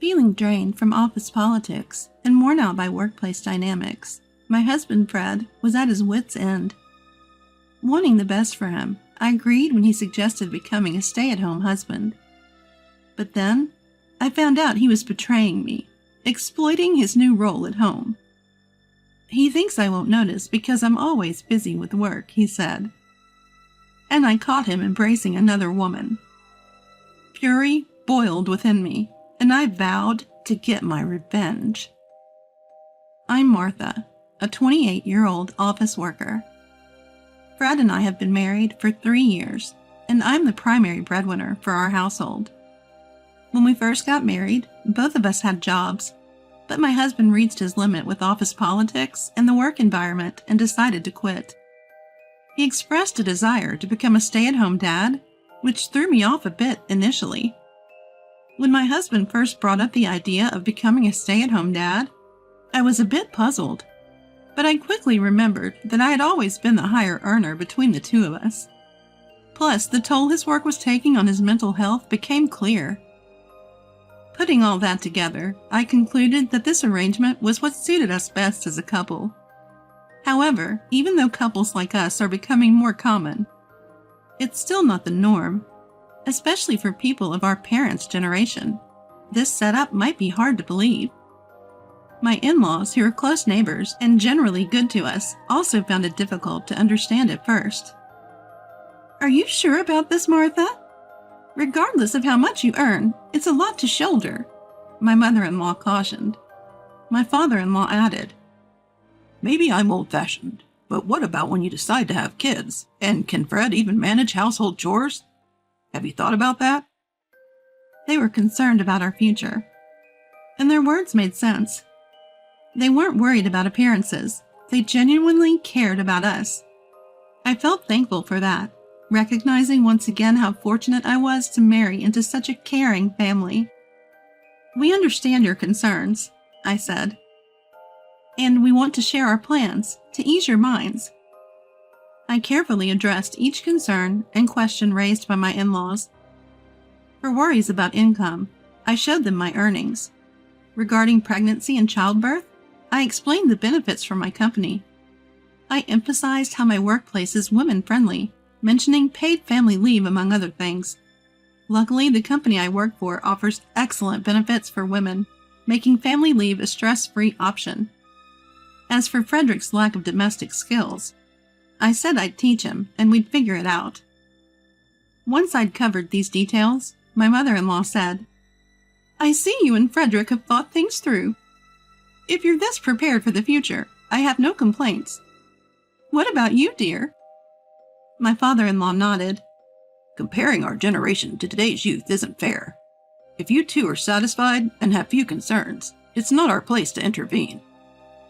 Feeling drained from office politics and worn out by workplace dynamics, my husband Fred was at his wits' end. Wanting the best for him, I agreed when he suggested becoming a stay-at-home husband. But then, I found out he was betraying me, exploiting his new role at home. He thinks I won't notice because I'm always busy with work, he said. And I caught him embracing another woman. Fury boiled within me, and I vowed to get my revenge. I'm Martha, a 28-year-old office worker. Fred and I have been married for 3 years, and I'm the primary breadwinner for our household. When we first got married, both of us had jobs, but my husband reached his limit with office politics and the work environment and decided to quit. He expressed a desire to become a stay-at-home dad, which threw me off a bit initially. When my husband first brought up the idea of becoming a stay-at-home dad, I was a bit puzzled, but I quickly remembered that I had always been the higher earner between the two of us. Plus, the toll his work was taking on his mental health became clear. Putting all that together, I concluded that this arrangement was what suited us best as a couple. However, even though couples like us are becoming more common, it's still not the norm, especially for people of our parents' generation. This setup might be hard to believe. My in-laws, who are close neighbors and generally good to us, also found it difficult to understand at first. Are you sure about this, Martha? Regardless of how much you earn, it's a lot to shoulder, my mother-in-law cautioned. My father-in-law added, Maybe I'm old-fashioned, but what about when you decide to have kids? And can Fred even manage household chores? Have you thought about that? They were concerned about our future, and their words made sense. They weren't worried about appearances. They genuinely cared about us. I felt thankful for that, recognizing once again how fortunate I was to marry into such a caring family. We understand your concerns, I said, and we want to share our plans to ease your minds. I carefully addressed each concern and question raised by my in-laws. For worries about income, I showed them my earnings. Regarding pregnancy and childbirth, I explained the benefits from my company. I emphasized how my workplace is women-friendly, mentioning paid family leave among other things. Luckily, the company I work for offers excellent benefits for women, making family leave a stress-free option. As for Frederick's lack of domestic skills, I said I'd teach him and we'd figure it out. Once I'd covered these details, my mother-in-law said, I see you and Frederick have thought things through. If you're this prepared for the future, I have no complaints. What about you, dear? My father-in-law nodded. Comparing our generation to today's youth isn't fair. If you two are satisfied and have few concerns, it's not our place to intervene.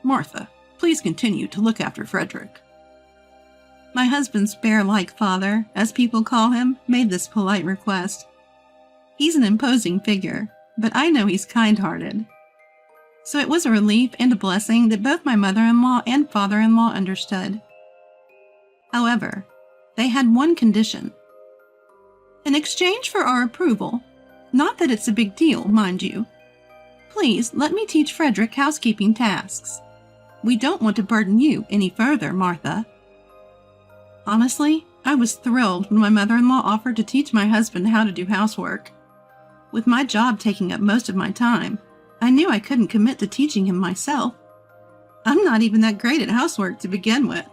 Martha, please continue to look after Frederick. My husband's bear-like father, as people call him, made this polite request. He's an imposing figure, but I know he's kind-hearted. So it was a relief and a blessing that both my mother-in-law and father-in-law understood. However, they had one condition. In exchange for our approval, not that it's a big deal, mind you, please let me teach Frederick housekeeping tasks. We don't want to burden you any further, Martha. Honestly, I was thrilled when my mother-in-law offered to teach my husband how to do housework. With my job taking up most of my time, I knew I couldn't commit to teaching him myself. I'm not even that great at housework to begin with.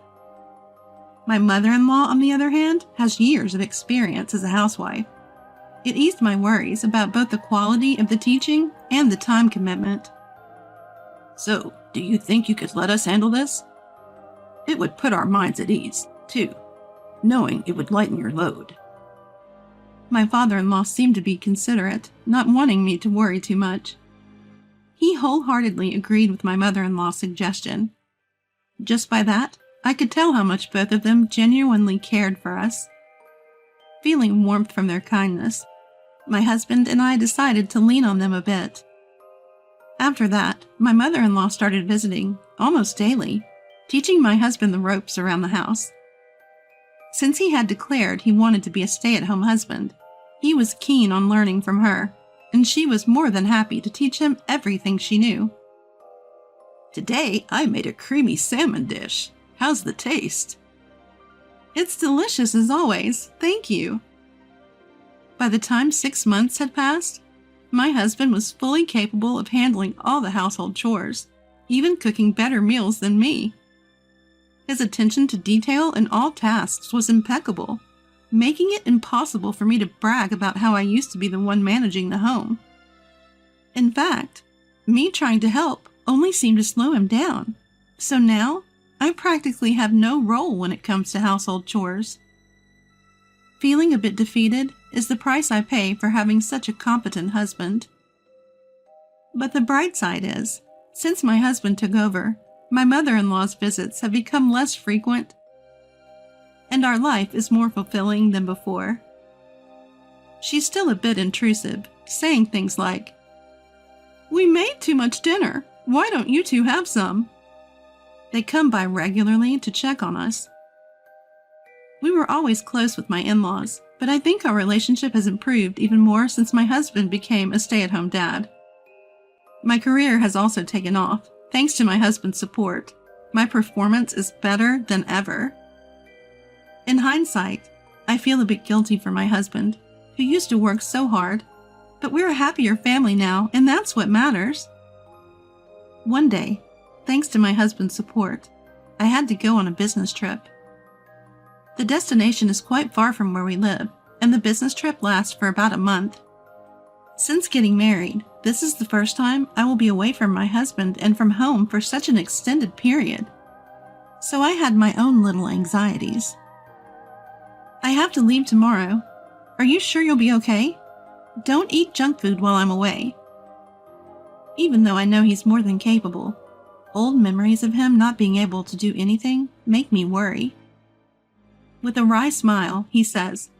My mother-in-law, on the other hand, has years of experience as a housewife. It eased my worries about both the quality of the teaching and the time commitment. So, do you think you could let us handle this? It would put our minds at ease, too, knowing it would lighten your load. My father-in-law seemed to be considerate, not wanting me to worry too much. He wholeheartedly agreed with my mother-in-law's suggestion. Just by that, I could tell how much both of them genuinely cared for us. Feeling warmth from their kindness, my husband and I decided to lean on them a bit. After that, my mother-in-law started visiting, almost daily, teaching my husband the ropes around the house. Since he had declared he wanted to be a stay-at-home husband, he was keen on learning from her, and she was more than happy to teach him everything she knew. Today, I made a creamy salmon dish. How's the taste? It's delicious as always, thank you. By the time 6 months had passed, my husband was fully capable of handling all the household chores, even cooking better meals than me. His attention to detail in all tasks was impeccable, making it impossible for me to brag about how I used to be the one managing the home. In fact, me trying to help only seemed to slow him down, so now I practically have no role when it comes to household chores. Feeling a bit defeated is the price I pay for having such a competent husband. But the bright side is, since my husband took over, my mother-in-law's visits have become less frequent, and our life is more fulfilling than before. She's still a bit intrusive, saying things like, "We made too much dinner. Why don't you two have some?" They come by regularly to check on us. We were always close with my in-laws, but I think our relationship has improved even more since my husband became a stay-at-home dad. My career has also taken off, thanks to my husband's support. My performance is better than ever. In hindsight, I feel a bit guilty for my husband, who used to work so hard, but we're a happier family now, and that's what matters. One day, thanks to my husband's support, I had to go on a business trip. The destination is quite far from where we live, and the business trip lasts for about a month. Since getting married, this is the first time I will be away from my husband and from home for such an extended period. So I had my own little anxieties. "I have to leave tomorrow. Are you sure you'll be okay? Don't eat junk food while I'm away." Even though I know he's more than capable, old memories of him not being able to do anything make me worry. With a wry smile, he says,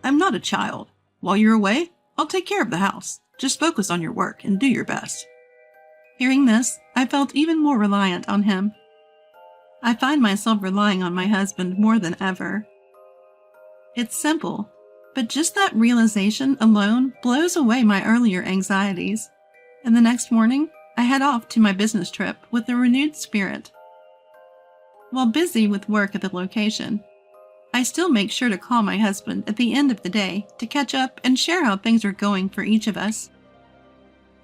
"I'm not a child. While you're away, I'll take care of the house. Just focus on your work and do your best." Hearing this, I felt even more reliant on him. I find myself relying on my husband more than ever. It's simple, but just that realization alone blows away my earlier anxieties. And the next morning, I head off to my business trip with a renewed spirit. While busy with work at the location, I still make sure to call my husband at the end of the day to catch up and share how things are going for each of us.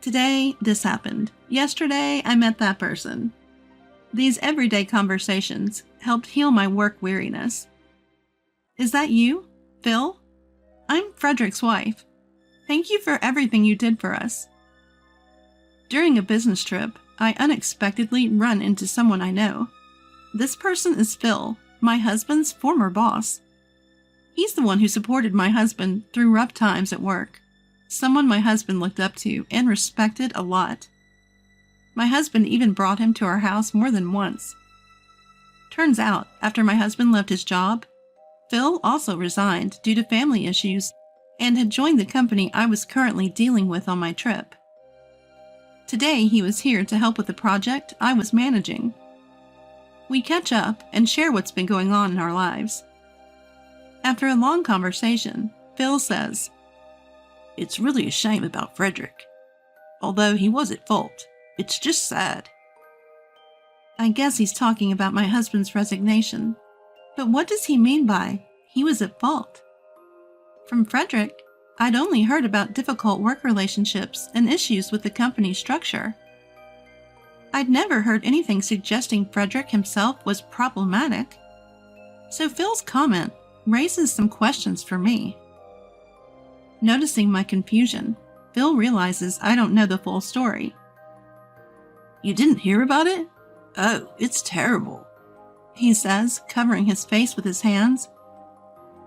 Today, this happened. Yesterday, I met that person. These everyday conversations helped heal my work weariness. Is that you, Phil? I'm Frederick's wife. Thank you for everything you did for us. During a business trip, I unexpectedly run into someone I know. This person is Phil, my husband's former boss. He's the one who supported my husband through rough times at work, someone my husband looked up to and respected a lot. My husband even brought him to our house more than once. Turns out, after my husband left his job, Phil also resigned due to family issues and had joined the company I was currently dealing with on my trip. Today, he was here to help with the project I was managing. We catch up and share what's been going on in our lives. After a long conversation, Phil says, "It's really a shame about Frederick. Although he was at fault, it's just sad." I guess he's talking about my husband's resignation. But what does he mean by he was at fault? From Frederick, I'd only heard about difficult work relationships and issues with the company structure. I'd never heard anything suggesting Frederick himself was problematic. So Phil's comment raises some questions for me. Noticing my confusion, Phil realizes I don't know the full story. "You didn't hear about it? Oh, it's terrible," he says, covering his face with his hands.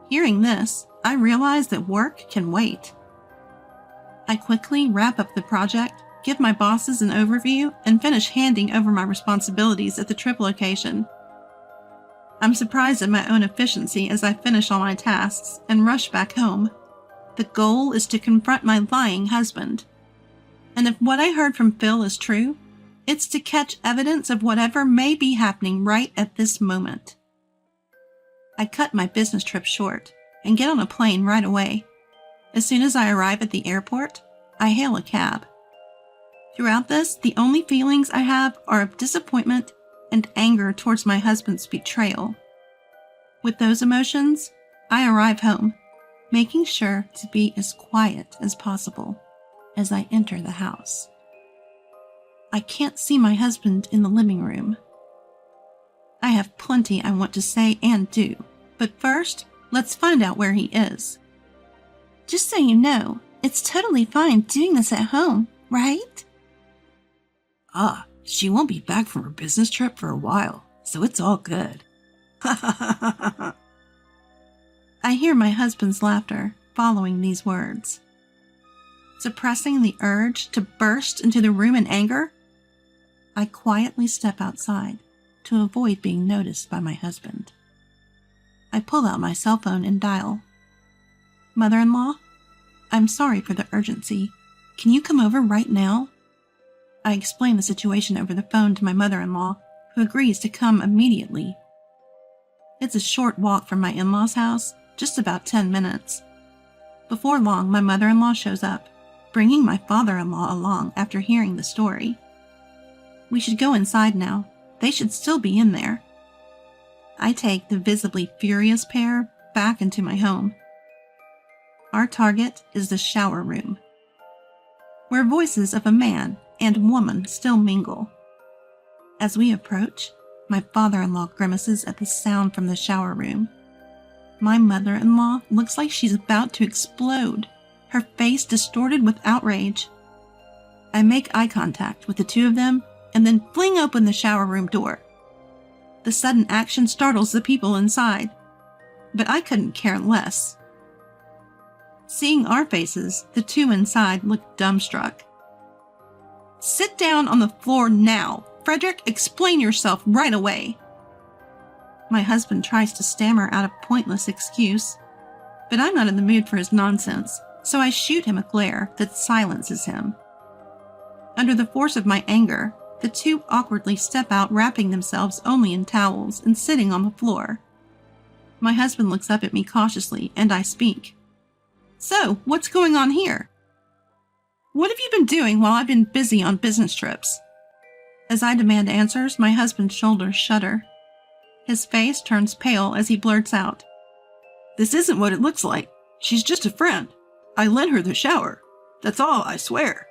Hearing this, I realize that work can wait. I quickly wrap up the project, give my bosses an overview, and finish handing over my responsibilities at the trip location. I'm surprised at my own efficiency as I finish all my tasks and rush back home. The goal is to confront my lying husband. And if what I heard from Phil is true, it's to catch evidence of whatever may be happening right at this moment. I cut my business trip short and get on a plane right away. As soon as I arrive at the airport, I hail a cab. Throughout this, the only feelings I have are of disappointment and anger towards my husband's betrayal. With those emotions, I arrive home, making sure to be as quiet as possible as I enter the house. I can't see my husband in the living room. I have plenty I want to say and do, but first, let's find out where he is. Just so you know, it's totally fine doing this at home, right? She won't be back from her business trip for a while, so it's all good. I hear my husband's laughter following these words. Suppressing the urge to burst into the room in anger, I quietly step outside to avoid being noticed by my husband. I pull out my cell phone and dial. Mother-in-law, I'm sorry for the urgency. Can you come over right now? I explain the situation over the phone to my mother-in-law, who agrees to come immediately. It's a short walk from my in-laws' house, just about 10 minutes. Before long, my mother-in-law shows up, bringing my father-in-law along after hearing the story. We should go inside now. They should still be in there. I take the visibly furious pair back into my home. Our target is the shower room, where voices of a man and woman still mingle. As we approach, my father-in-law grimaces at the sound from the shower room. My mother-in-law looks like she's about to explode, her face distorted with outrage. I make eye contact with the two of them and then fling open the shower room door. The sudden action startles the people inside, but I couldn't care less. Seeing our faces, the two inside look dumbstruck. Sit down on the floor now. Frederick, explain yourself right away. My husband tries to stammer out a pointless excuse, but I'm not in the mood for his nonsense, so I shoot him a glare that silences him. Under the force of my anger, the two awkwardly step out, wrapping themselves only in towels and sitting on the floor. My husband looks up at me cautiously, and I speak. So, what's going on here? What have you been doing while I've been busy on business trips? As I demand answers, my husband's shoulders shudder. His face turns pale as he blurts out, This isn't what it looks like. She's just a friend. I lent her the shower. That's all, I swear.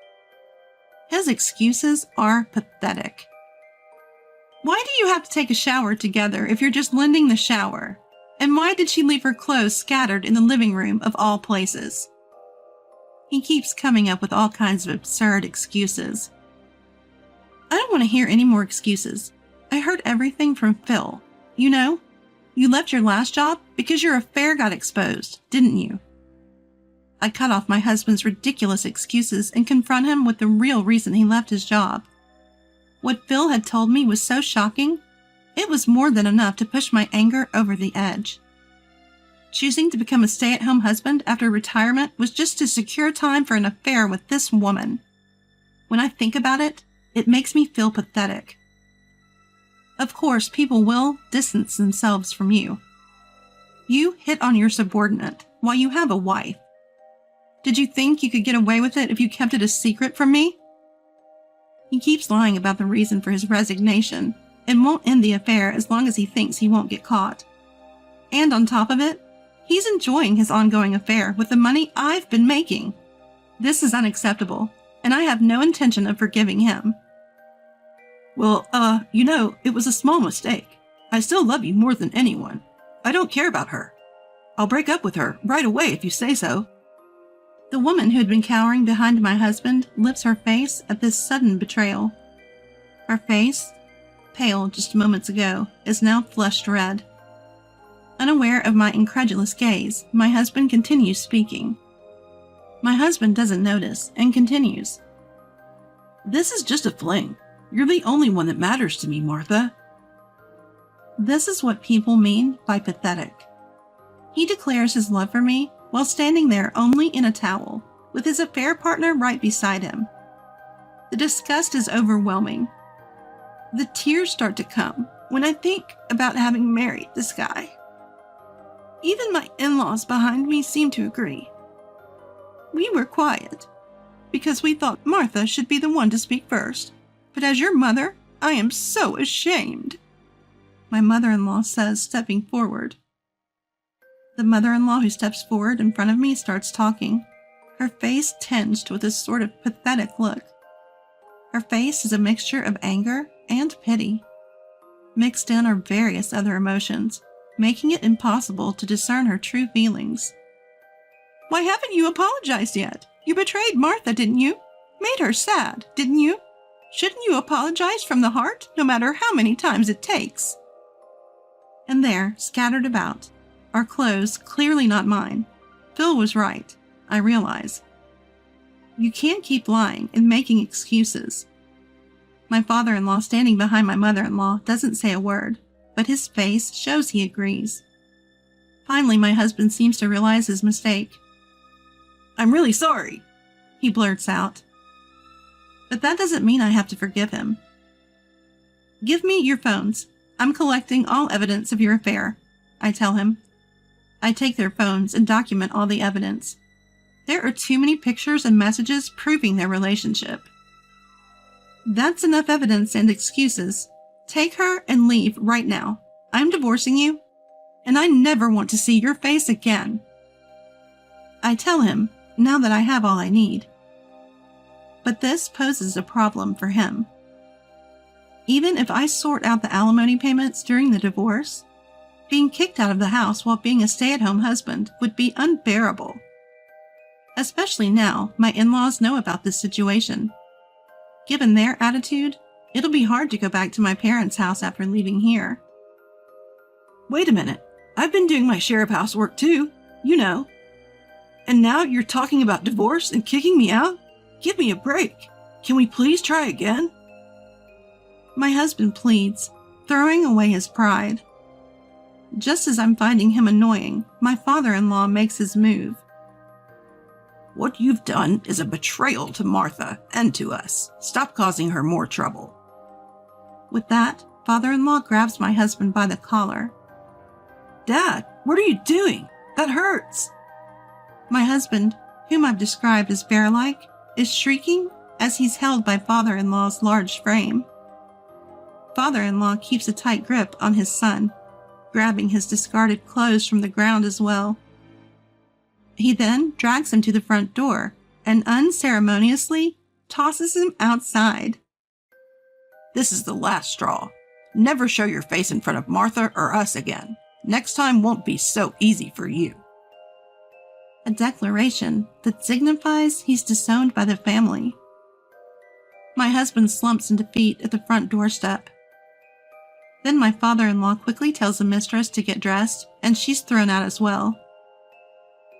His excuses are pathetic. Why do you have to take a shower together if you're just lending the shower? And why did she leave her clothes scattered in the living room of all places? He keeps coming up with all kinds of absurd excuses. I don't want to hear any more excuses. I heard everything from Phil. You know, you left your last job because your affair got exposed, didn't you? I cut off my husband's ridiculous excuses and confront him with the real reason he left his job. What Phil had told me was so shocking, it was more than enough to push my anger over the edge. Choosing to become a stay-at-home husband after retirement was just to secure time for an affair with this woman. When I think about it, it makes me feel pathetic. Of course, people will distance themselves from you. You hit on your subordinate while you have a wife. Did you think you could get away with it if you kept it a secret from me? He keeps lying about the reason for his resignation and won't end the affair as long as he thinks he won't get caught. And on top of it, he's enjoying his ongoing affair with the money I've been making. This is unacceptable, and I have no intention of forgiving him. Well, it was a small mistake. I still love you more than anyone. I don't care about her. I'll break up with her right away if you say so. The woman who had been cowering behind my husband lifts her face at this sudden betrayal. Her face, pale just moments ago, is now flushed red. Unaware of my incredulous gaze, my husband continues speaking. My husband doesn't notice and continues. This is just a fling. You're the only one that matters to me, Martha. This is what people mean by pathetic. He declares his love for me while standing there only in a towel, with his affair partner right beside him. The disgust is overwhelming. The tears start to come when I think about having married this guy. Even my in-laws behind me seem to agree. We were quiet, because we thought Martha should be the one to speak first. But as your mother, I am so ashamed," my mother-in-law says, stepping forward. The mother-in-law who steps forward in front of me starts talking, her face tinged with a sort of pathetic look. Her face is a mixture of anger and pity. Mixed in are various other emotions, making it impossible to discern her true feelings. "Why haven't you apologized yet? You betrayed Martha, didn't you? Made her sad, didn't you? Shouldn't you apologize from the heart, no matter how many times it takes?" And there, scattered about, are clothes clearly not mine. Phil was right, I realize. You can't keep lying and making excuses. My father-in-law standing behind my mother-in-law doesn't say a word, but his face shows he agrees. Finally, my husband seems to realize his mistake. "I'm really sorry," he blurts out. But that doesn't mean I have to forgive him. "Give me your phones. I'm collecting all evidence of your affair," I tell him. I take their phones and document all the evidence. There are too many pictures and messages proving their relationship. "That's enough evidence and excuses. Take her and leave right now. I'm divorcing you, and I never want to see your face again," I tell him now that I have all I need. But this poses a problem for him. Even if I sort out the alimony payments during the divorce, being kicked out of the house while being a stay-at-home husband would be unbearable. Especially now my in-laws know about this situation. Given their attitude, it'll be hard to go back to my parents' house after leaving here. "Wait a minute. I've been doing my share of housework too, you know. And now you're talking about divorce and kicking me out? Give me a break. Can we please try again?" My husband pleads, throwing away his pride. Just as I'm finding him annoying, my father-in-law makes his move. "What you've done is a betrayal to Martha and to us. Stop causing her more trouble." With that, father-in-law grabs my husband by the collar. "Dad, what are you doing? That hurts." My husband, whom I've described as bear-like, is shrieking as he's held by father-in-law's large frame. Father-in-law keeps a tight grip on his son, grabbing his discarded clothes from the ground as well. He then drags him to the front door and unceremoniously tosses him outside. "This is the last straw. Never show your face in front of Martha or us again. Next time won't be so easy for you." A declaration that signifies he's disowned by the family. My husband slumps in defeat at the front doorstep. Then my father-in-law quickly tells the mistress to get dressed, and she's thrown out as well.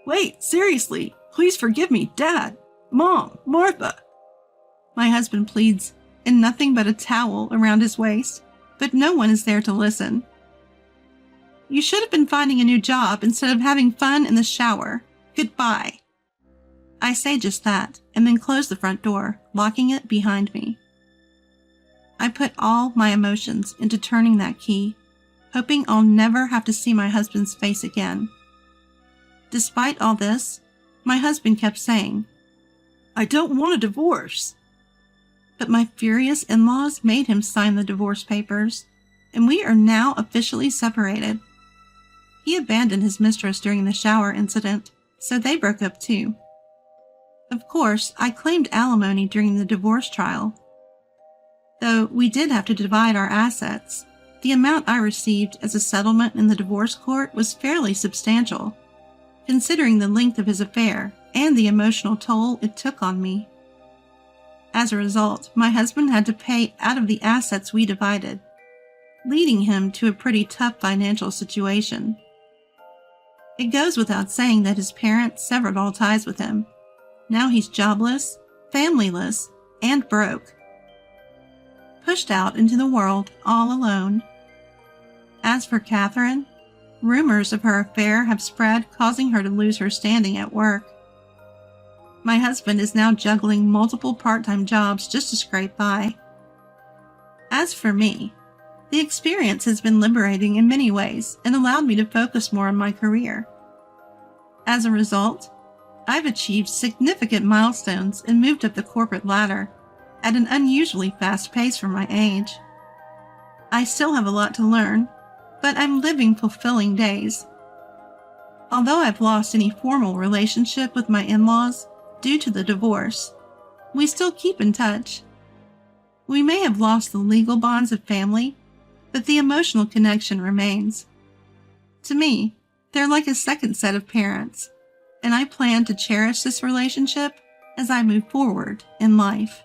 "Wait, seriously, please forgive me, Dad, Mom, Martha." My husband pleads, in nothing but a towel around his waist, but no one is there to listen. "You should have been finding a new job instead of having fun in the shower. Goodbye." I say just that, and then close the front door, locking it behind me. I put all my emotions into turning that key, hoping I'll never have to see my husband's face again. Despite all this, my husband kept saying, "I don't want a divorce." But my furious in-laws made him sign the divorce papers, and we are now officially separated. He abandoned his mistress during the shower incident, so they broke up too. Of course, I claimed alimony during the divorce trial. Though we did have to divide our assets, the amount I received as a settlement in the divorce court was fairly substantial, considering the length of his affair and the emotional toll it took on me. As a result, my husband had to pay out of the assets we divided, leading him to a pretty tough financial situation. It goes without saying that his parents severed all ties with him. Now he's jobless, familyless, and broke. Pushed out into the world all alone. As for Catherine, rumors of her affair have spread, causing her to lose her standing at work. My husband is now juggling multiple part-time jobs just to scrape by. As for me, the experience has been liberating in many ways and allowed me to focus more on my career. As a result, I've achieved significant milestones and moved up the corporate ladder at an unusually fast pace for my age. I still have a lot to learn, but I'm living fulfilling days. Although I've lost any formal relationship with my in-laws due to the divorce, we still keep in touch. We may have lost the legal bonds of family, but the emotional connection remains. To me, they're like a second set of parents, and I plan to cherish this relationship as I move forward in life.